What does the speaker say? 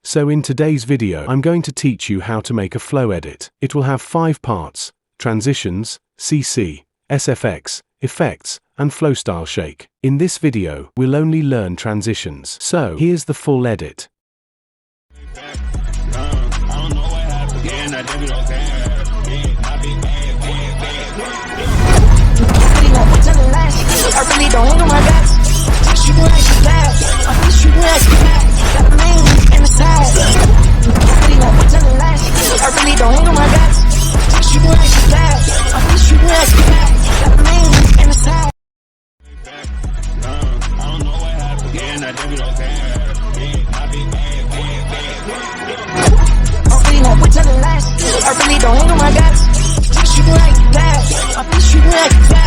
So in today's video, I'm going to teach you how to make a flow edit. It will have 5 parts: transitions, CC, SFX, effects, and flow style shake. In this video, we'll only learn transitions. So here's the full edit. I really don't hate on my guys. She gon' act you bad. I wish you would act you bad. Got a main in the side. Really won't put to the last. I really don't hate on my guys. She gon' act you bad. I wish you would act you bad. Got a main in the side. I don't know what happened. Yeah, I really don't care. I really won't put to the last. I really don't hate on my guys. She gon' act you bad. I wish you would act you bad.